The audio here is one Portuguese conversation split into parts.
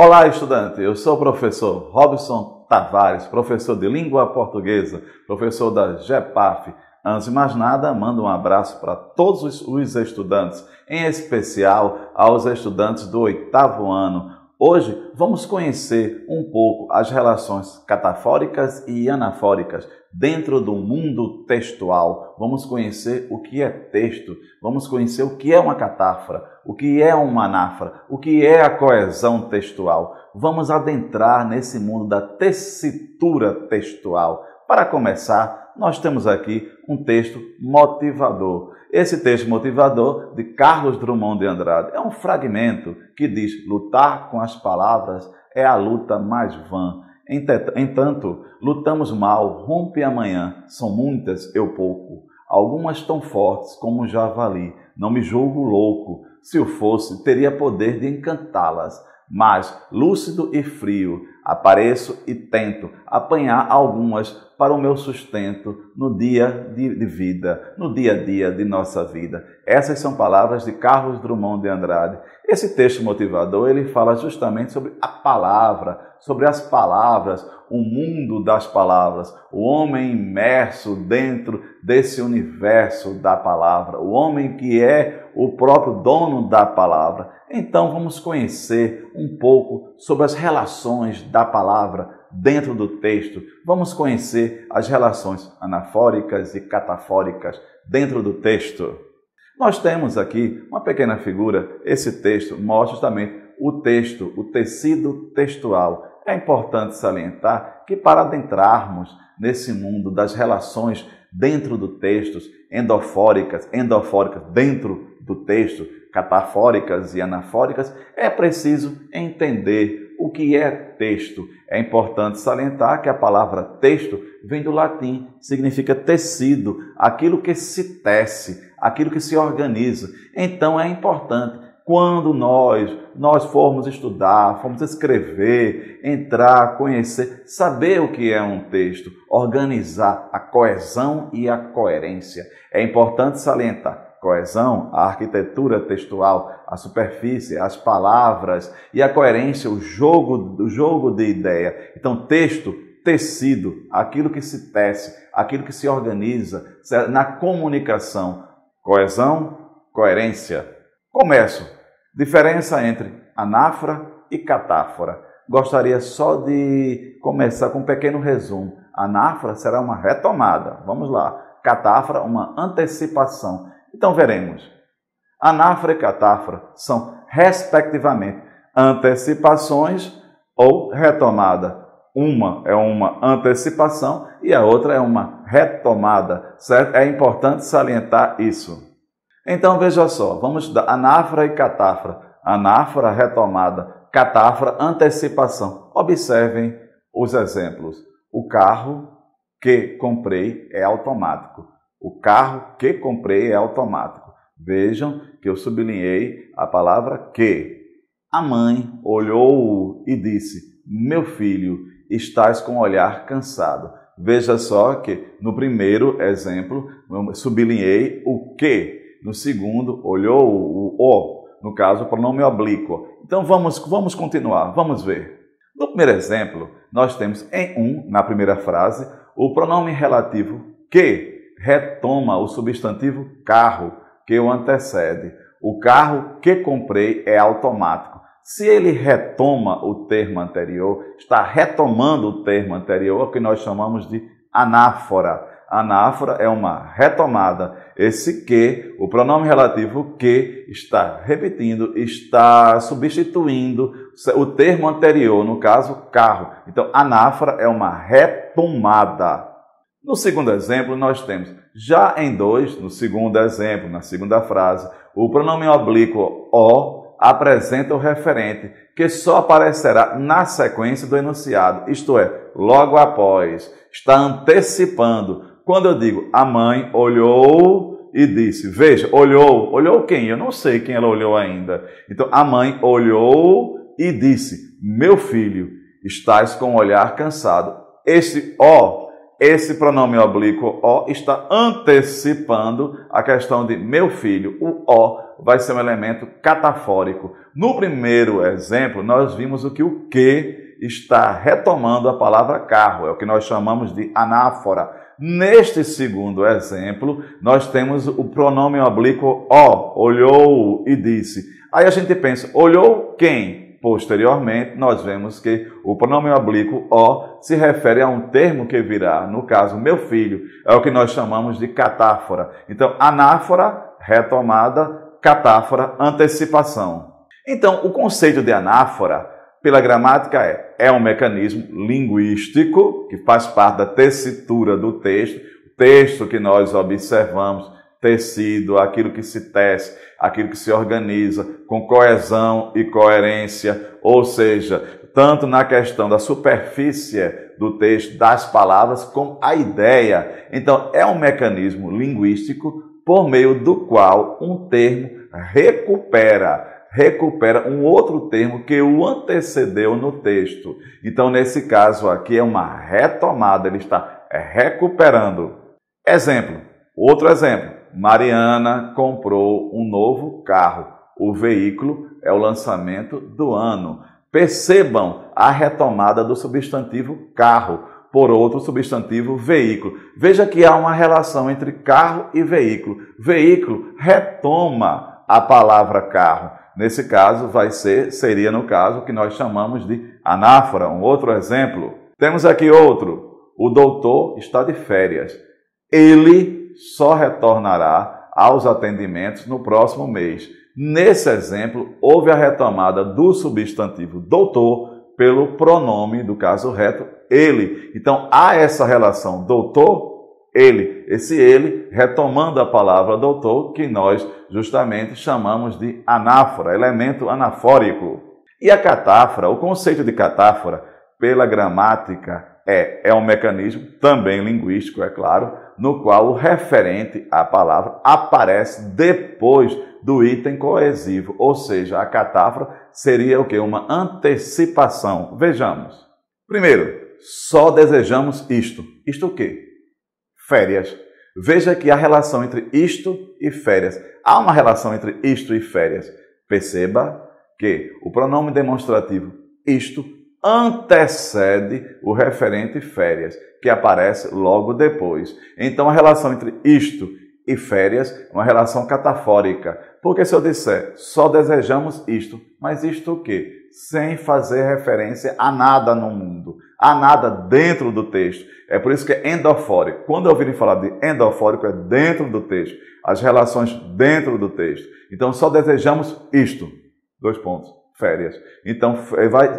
Olá, estudante! Eu sou o professor Robson Tavares, professor de língua portuguesa, professor da GEPAF. Antes de mais nada, mando um abraço para todos os estudantes, em especial aos estudantes do 8º ano. Hoje vamos conhecer um pouco as relações catafóricas e anafóricas dentro do mundo textual. Vamos conhecer o que é texto, vamos conhecer o que é uma catáfora, o que é uma anáfora, o que é a coesão textual. Vamos adentrar nesse mundo da tessitura textual. Para começar, nós temos aqui um texto motivador. Esse texto motivador de Carlos Drummond de Andrade é um fragmento que diz: lutar com as palavras é a luta mais vã. Entanto, lutamos mal, rompe amanhã, são muitas, eu pouco. Algumas tão fortes como um javali, não me julgo louco. Se o fosse, teria poder de encantá-las. Mas, lúcido e frio, apareço e tento apanhar algumas para o meu sustento no dia de vida, no dia a dia de nossa vida. Essas são palavras de Carlos Drummond de Andrade. Esse texto motivador, ele fala justamente sobre a palavra, sobre as palavras, o mundo das palavras, o homem imerso dentro desse universo da palavra, o homem que é o próprio dono da palavra. Então vamos conhecer um pouco sobre as relações da palavra dentro do texto. Vamos conhecer as relações anafóricas e catafóricas dentro do texto. Nós temos aqui uma pequena figura. Esse texto mostra justamente o texto, o tecido textual. É importante salientar que para adentrarmos nesse mundo das relações dentro do texto, endofóricas dentro do texto, catafóricas e anafóricas, é preciso entender o que é texto. É importante salientar que a palavra texto vem do latim, significa tecido, aquilo que se tece, aquilo que se organiza. Então é importante, quando nós formos estudar, formos escrever, entrar, conhecer, saber o que é um texto, organizar a coesão e a coerência. É importante salientar coesão, a arquitetura textual, a superfície, as palavras e a coerência, o jogo de ideia. Então, texto, tecido, aquilo que se tece, aquilo que se organiza na comunicação. Coesão, coerência. Começo. Diferença entre anáfora e catáfora. Gostaria só de começar com um pequeno resumo. Anáfora será uma retomada. Vamos lá. Catáfora, uma antecipação. Então veremos. Anáfora e catáfora são, respectivamente, antecipações ou retomada. Uma é uma antecipação e a outra é uma retomada, certo? É importante salientar isso. Então veja só, vamos estudar anáfora e catáfora. Anáfora, retomada. Catáfora, antecipação. Observem os exemplos. O carro que comprei é automático. O carro que comprei é automático. Vejam que eu sublinhei a palavra que. A mãe olhou e disse: meu filho, estás com o olhar cansado. Veja só que no primeiro exemplo eu sublinhei o que. No segundo, olhou o o. No caso, o pronome oblíquo. Então vamos continuar, vamos ver. No primeiro exemplo, nós temos na primeira frase, o pronome relativo que retoma o substantivo carro, que o antecede. O carro que comprei é automático. Se ele retoma o termo anterior, está retomando o termo anterior, o que nós chamamos de anáfora. Anáfora é uma retomada. Esse que, o pronome relativo que, está repetindo, está substituindo o termo anterior, no caso, carro. Então, anáfora é uma retomada. No segundo exemplo, nós temos, já em dois, no segundo exemplo, na segunda frase, o pronome oblíquo o apresenta o referente, que só aparecerá na sequência do enunciado, isto é, logo após, está antecipando. Quando eu digo, a mãe olhou e disse, veja, olhou quem? Eu não sei quem ela olhou ainda. Então, a mãe olhou e disse, meu filho, estás com o olhar cansado. Esse pronome oblíquo o está antecipando a questão de meu filho. O o vai ser um elemento catafórico. No primeiro exemplo, nós vimos o que está retomando a palavra carro, é o que nós chamamos de anáfora. Neste segundo exemplo, nós temos o pronome oblíquo ó, olhou e disse. Aí a gente pensa, olhou quem? Posteriormente, nós vemos que o pronome oblíquo ó se refere a um termo que virá, no caso, meu filho, é o que nós chamamos de catáfora. Então, anáfora, retomada, catáfora, antecipação. Então, o conceito de anáfora, pela gramática, é um mecanismo linguístico que faz parte da tessitura do texto, o texto que nós observamos, tecido, aquilo que se tece, aquilo que se organiza com coesão e coerência, ou seja, tanto na questão da superfície do texto, das palavras, como a ideia. Então, é um mecanismo linguístico por meio do qual um termo recupera um outro termo que o antecedeu no texto. Então, nesse caso aqui, é uma retomada, ele está recuperando. Outro exemplo. Mariana comprou um novo carro. O veículo é o lançamento do ano. Percebam a retomada do substantivo carro por outro substantivo veículo. Veja que há uma relação entre carro e veículo. Veículo retoma a palavra carro. Nesse caso, seria no caso que nós chamamos de anáfora. Um outro exemplo. Temos aqui outro. O doutor está de férias. Ele só retornará aos atendimentos no próximo mês. Nesse exemplo, houve a retomada do substantivo doutor pelo pronome, do caso reto, ele. Então, há essa relação doutor, ele. Esse ele, retomando a palavra doutor, que nós justamente chamamos de anáfora, elemento anafórico. E a catáfora, o conceito de catáfora, pela gramática, é um mecanismo também linguístico, é claro, no qual o referente à palavra aparece depois do item coesivo, ou seja, a catáfora seria o quê? Uma antecipação. Vejamos. Primeiro, só desejamos isto. Isto o quê? Férias. Veja que há relação entre isto e férias. Há uma relação entre isto e férias. Perceba que o pronome demonstrativo isto antecede o referente férias, que aparece logo depois. Então, a relação entre isto e férias é uma relação catafórica. Porque se eu disser, só desejamos isto, mas isto o quê? Sem fazer referência a nada no mundo, a nada dentro do texto. É por isso que é endofórico. Quando ouvirem falar de endofórico, é dentro do texto. As relações dentro do texto. Então, só desejamos isto. Férias. Então,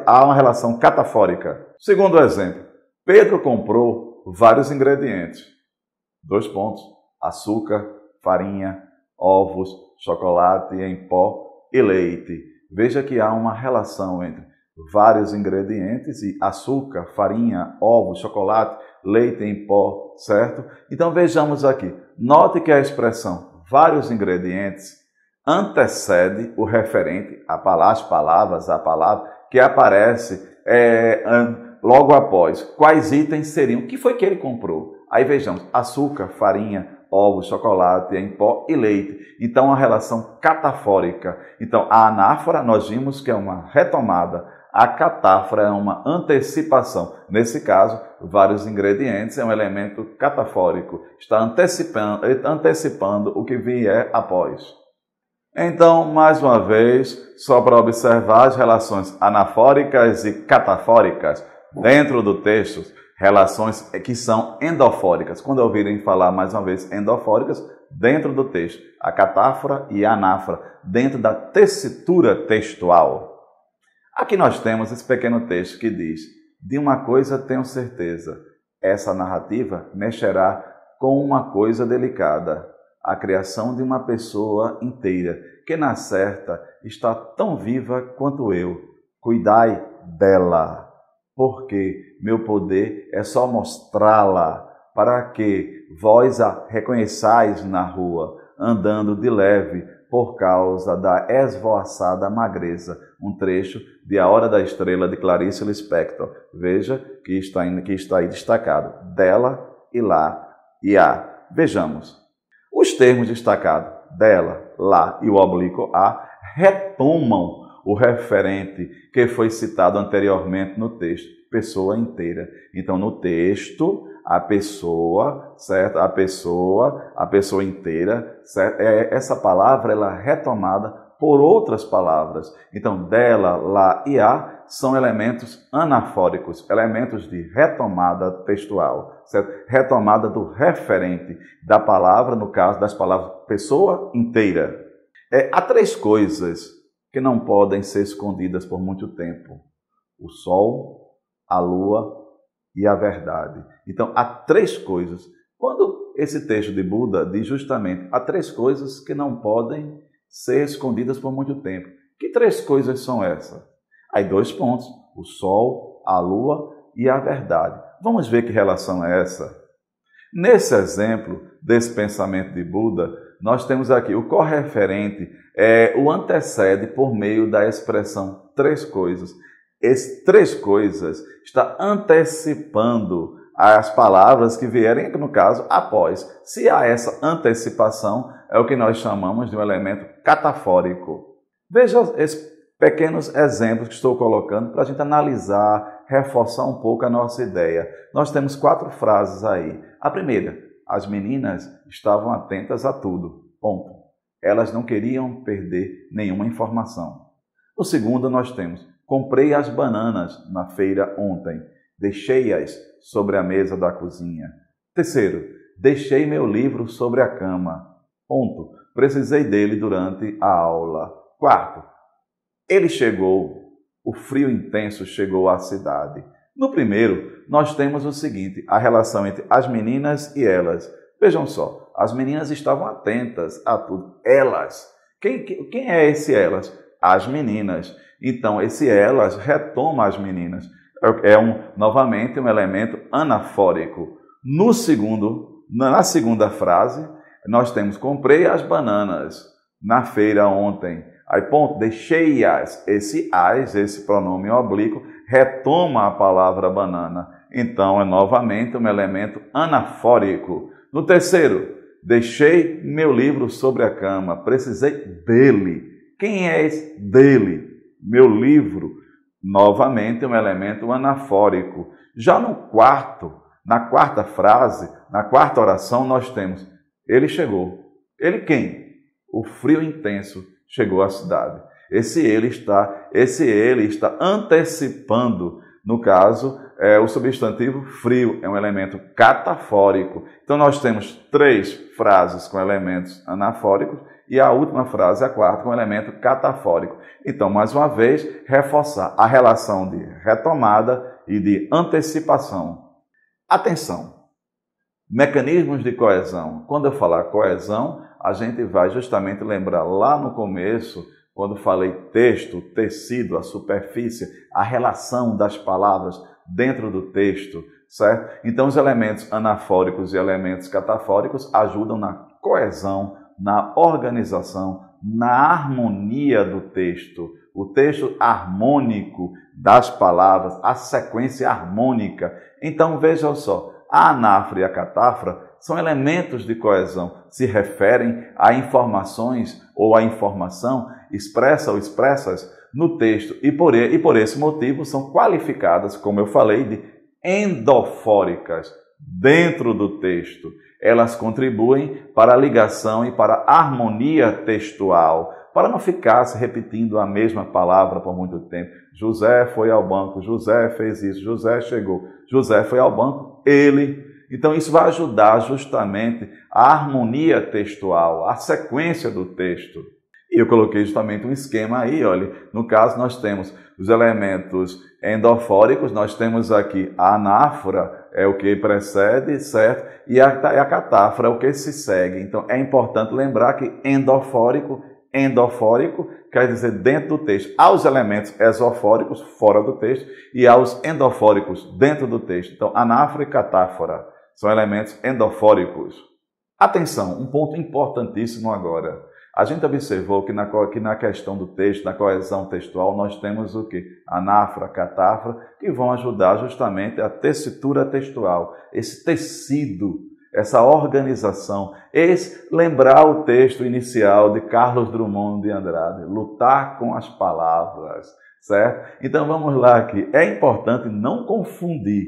há uma relação catafórica. Segundo exemplo, Pedro comprou vários ingredientes. Açúcar, farinha, ovos, chocolate em pó e leite. Veja que há uma relação entre vários ingredientes e açúcar, farinha, ovos, chocolate, leite em pó, certo? Então, vejamos aqui. Note que a expressão vários ingredientes antecede o referente, as palavras, a palavra que aparece logo após. Quais itens seriam? O que foi que ele comprou? Aí vejamos, açúcar, farinha, ovos, chocolate em pó e leite. Então, a relação catafórica. Então, a anáfora, nós vimos que é uma retomada. A catáfora é uma antecipação. Nesse caso, vários ingredientes é um elemento catafórico. Está antecipando o que vier após. Então, mais uma vez, só para observar as relações anafóricas e catafóricas dentro do texto, relações que são endofóricas. Quando ouvirem falar, mais uma vez, endofóricas, dentro do texto, a catáfora e a anáfora, dentro da tessitura textual. Aqui nós temos esse pequeno texto que diz, de uma coisa tenho certeza, essa narrativa mexerá com uma coisa delicada, a criação de uma pessoa inteira, que na certa está tão viva quanto eu. Cuidai dela, porque meu poder é só mostrá-la, para que vós a reconheçais na rua, andando de leve, por causa da esvoaçada magreza. Um trecho de A Hora da Estrela, de Clarice Lispector. Veja que está aí destacado. Dela e lá e a. Vejamos. Os termos destacados, dela, lá e o oblíquo a, retomam o referente que foi citado anteriormente no texto, pessoa inteira. Então, no texto, a pessoa, certo? A pessoa inteira, certo? Essa palavra ela é retomada por outras palavras. Então, dela, lá e a são elementos anafóricos, elementos de retomada textual, certo? Retomada do referente da palavra, no caso das palavras pessoa inteira. Há três coisas que não podem ser escondidas por muito tempo: o sol, a lua e a verdade. Então, há três coisas. Quando esse texto de Buda diz justamente, há três coisas que não podem ser escondidas por muito tempo. Que três coisas são essas? Aí 2 pontos, o sol, a lua e a verdade. Vamos ver que relação é essa? Nesse exemplo desse pensamento de Buda, nós temos aqui o correferente, o antecede por meio da expressão três coisas. Esse três coisas está antecipando as palavras que vierem, no caso, após. Se há essa antecipação, é o que nós chamamos de um elemento catafórico. Veja esses pequenos exemplos que estou colocando para a gente analisar, reforçar um pouco a nossa ideia. Nós temos 4 frases aí. A primeira, as meninas estavam atentas a tudo. Ponto. Elas não queriam perder nenhuma informação. No segundo, nós temos, comprei as bananas na feira ontem. Deixei-as sobre a mesa da cozinha. Terceiro, deixei meu livro sobre a cama. Ponto. Precisei dele durante a aula. Quarto, ele chegou. O frio intenso chegou à cidade. No primeiro, nós temos o seguinte, a relação entre as meninas e elas. Vejam só, as meninas estavam atentas a tudo. Elas. Quem é esse elas? As meninas. Então, esse elas retoma as meninas. Novamente um elemento anafórico. Na segunda frase, nós temos comprei as bananas na feira ontem. Aí, ponto, deixei-as. Esse pronome oblíquo, retoma a palavra banana. Então, é novamente um elemento anafórico. No terceiro, deixei meu livro sobre a cama. Precisei dele. Quem é esse dele? Meu livro. Novamente um elemento anafórico. Já no quarto, na quarta frase, na quarta oração, nós temos ele chegou. Ele quem? O frio intenso chegou à cidade. Esse ele está antecipando, no caso, o substantivo frio, é um elemento catafórico. Então nós temos 3 frases com elementos anafóricos e a última frase, a quarta, com elemento catafórico. Então, mais uma vez, reforçar a relação de retomada e de antecipação. Atenção! Mecanismos de coesão. Quando eu falar coesão, a gente vai justamente lembrar lá no começo, quando falei texto, tecido, a superfície, a relação das palavras dentro do texto, certo? Então, os elementos anafóricos e elementos catafóricos ajudam na coesão, na organização, na harmonia do texto. O texto harmônico das palavras, a sequência harmônica. Então, vejam só, a anáfora e a catáfora são elementos de coesão, se referem a informações ou a informação expressa ou expressas no texto e por esse motivo são qualificadas, como eu falei, de endofóricas dentro do texto. Elas contribuem para a ligação e para a harmonia textual, para não ficar se repetindo a mesma palavra por muito tempo. José foi ao banco, José fez isso, José chegou, José foi ao banco, ele. Então isso vai ajudar justamente a harmonia textual, a sequência do texto. E eu coloquei justamente um esquema aí, olha, no caso nós temos os elementos endofóricos, nós temos aqui a anáfora, é o que precede, certo? E a catáfora é o que se segue. Então é importante lembrar que endofórico quer dizer dentro do texto. Há os elementos exofóricos fora do texto e há os endofóricos dentro do texto. Então anáfora e catáfora são elementos endofóricos. Atenção, um ponto importantíssimo agora. A gente observou que na questão do texto, na coesão textual, nós temos o quê? Anáfora, catáfora, que vão ajudar justamente a tessitura textual, esse tecido essa organização, lembrar o texto inicial de Carlos Drummond de Andrade, lutar com as palavras, certo? Então vamos lá aqui, é importante não confundir,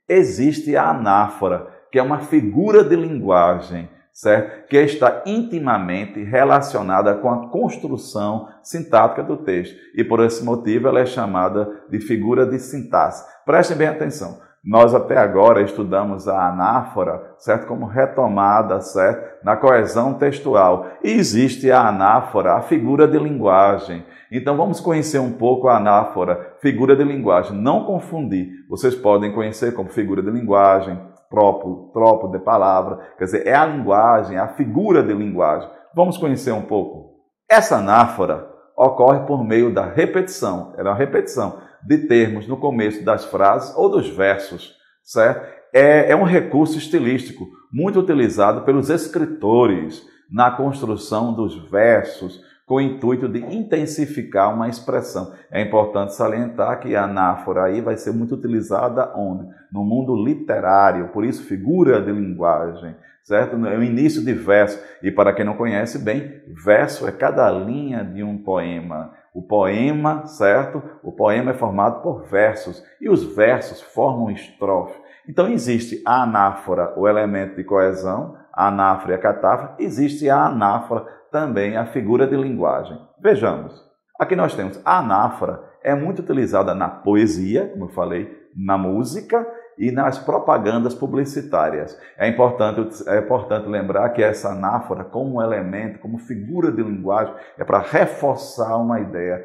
existe a anáfora, que é uma figura de linguagem, certo? Que está intimamente relacionada com a construção sintática do texto, e por esse motivo ela é chamada de figura de sintaxe. Prestem bem atenção. Nós até agora estudamos a anáfora, certo? Como retomada, certo? Na coesão textual. E existe a anáfora, a figura de linguagem. Então vamos conhecer um pouco a anáfora, figura de linguagem. Não confundir. Vocês podem conhecer como figura de linguagem, tropo de palavra. Quer dizer, é a linguagem, a figura de linguagem. Vamos conhecer um pouco. Essa anáfora ocorre por meio da repetição. Era uma repetição de termos no começo das frases ou dos versos, certo? É um recurso estilístico muito utilizado pelos escritores na construção dos versos com o intuito de intensificar uma expressão. É importante salientar que a anáfora aí vai ser muito utilizada onde? No mundo literário, por isso figura de linguagem, certo? É o início de verso. E para quem não conhece bem, verso é cada linha de um poema. O poema, certo? O poema é formado por versos e os versos formam estrofe. Então existe a anáfora, o elemento de coesão, a anáfora e a catáfora. Existe a anáfora também, a figura de linguagem. Vejamos, aqui nós temos a anáfora, é muito utilizada na poesia, como eu falei, na música e nas propagandas publicitárias. É importante lembrar que essa anáfora, como elemento, como figura de linguagem, é para reforçar uma ideia,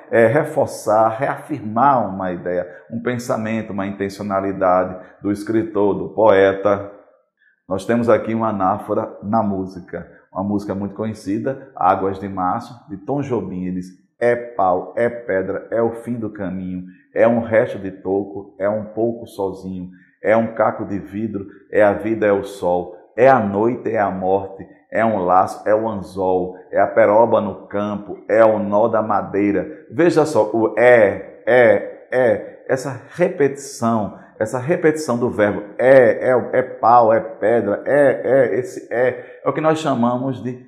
reforçar, reafirmar uma ideia, um pensamento, uma intencionalidade do escritor, do poeta. Nós temos aqui uma anáfora na música, uma música muito conhecida, Águas de Março, de Tom Jobim. Ele diz: é pau, é pedra, é o fim do caminho, é um resto de toco, é um pouco sozinho, é um caco de vidro, é a vida, é o sol, é a noite, é a morte, é um laço, é o anzol, é a peroba no campo, é o nó da madeira. Veja só, o essa repetição do verbo é pau, é pedra, esse é o que nós chamamos de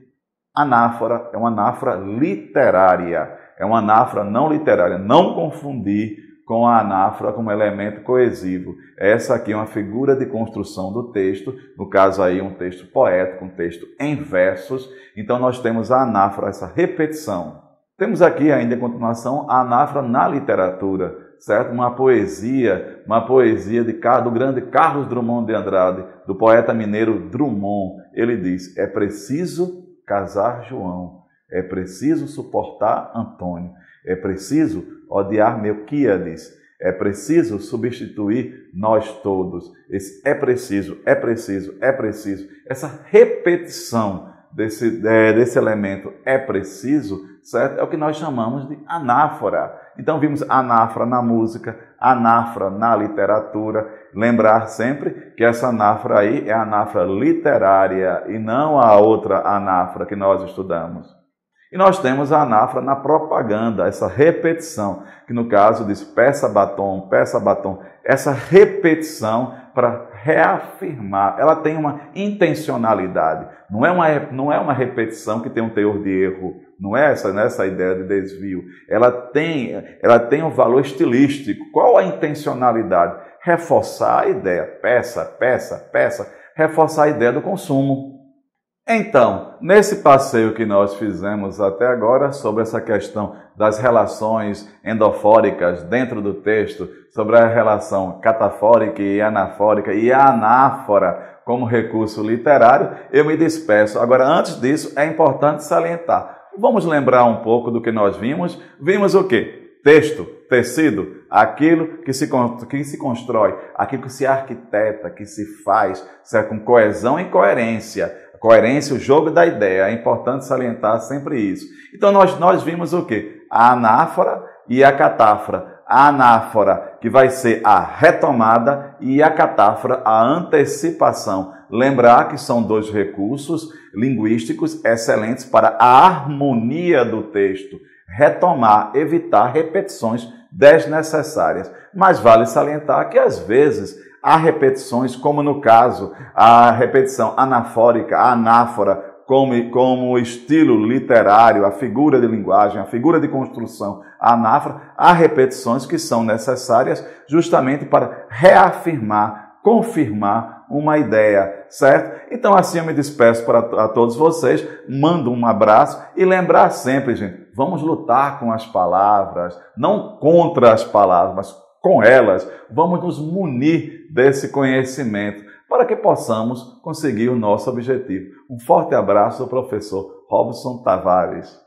anáfora. É uma anáfora literária, é uma anáfora não literária. Não confundir com a anáfora como elemento coesivo. Essa aqui é uma figura de construção do texto, no caso aí um texto poético, um texto em versos. Então nós temos a anáfora, essa repetição. Temos aqui ainda em continuação a anáfora na literatura, certo? Uma poesia do grande Carlos Drummond de Andrade, do poeta mineiro Drummond. Ele diz: é preciso casar João, é preciso suportar Antônio, é preciso odiar Melquíades, é preciso substituir nós todos. Esse é preciso. Essa repetição desse elemento é preciso, certo? É o que nós chamamos de anáfora. Então vimos anáfora na música, anáfora na literatura. Lembrar sempre que essa anáfora aí é a anáfora literária e não a outra anáfora que nós estudamos. E nós temos a anáfora na propaganda, essa repetição, que no caso diz peça batom, essa repetição para reafirmar, ela tem uma intencionalidade, não é uma repetição que tem um teor de erro, não é essa ideia de desvio, ela tem um valor estilístico. Qual a intencionalidade? Reforçar a ideia, peça, reforçar a ideia do consumo. Então, nesse passeio que nós fizemos até agora sobre essa questão das relações endofóricas dentro do texto, sobre a relação catafórica e anafórica e a anáfora como recurso literário, eu me despeço. Agora, antes disso, é importante salientar. Vamos lembrar um pouco do que nós vimos. Vimos o quê? Texto, tecido, aquilo que se constrói, aquilo que se arquiteta, que se faz, certo? Com coesão e coerência. Coerência, o jogo da ideia, é importante salientar sempre isso. Então nós vimos o quê? A anáfora e a catáfora. A anáfora, que vai ser a retomada, e a catáfora, a antecipação. Lembrar que são dois recursos linguísticos excelentes para a harmonia do texto. Retomar, evitar repetições desnecessárias. Mas vale salientar que às vezes há repetições, como no caso, a repetição anafórica, a anáfora, como estilo literário, a figura de linguagem, a figura de construção, a anáfora, há repetições que são necessárias justamente para reafirmar, confirmar uma ideia, certo? Então assim eu me despeço a todos vocês, mando um abraço e lembrar sempre, gente, vamos lutar com as palavras, não contra as palavras, mas com elas, vamos nos munir desse conhecimento, para que possamos conseguir o nosso objetivo. Um forte abraço do professor Robson Tavares.